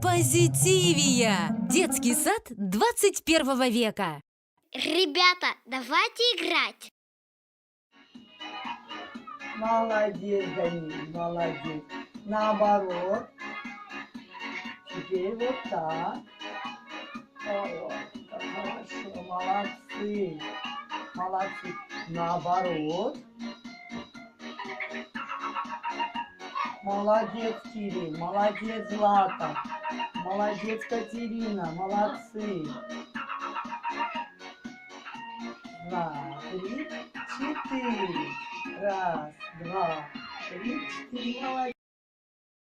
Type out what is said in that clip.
Позитивия! Детский сад 21 века. Ребята, давайте играть. Молодец, Данил, молодец. Наоборот. Теперь вот так. Вот, хорошо, молодцы. Молодцы. Наоборот. Молодец, Кирилл, молодец, Злата. Молодец, Катерина, молодцы. 2, 3, 4. Раз, два, три, четыре. Молодец.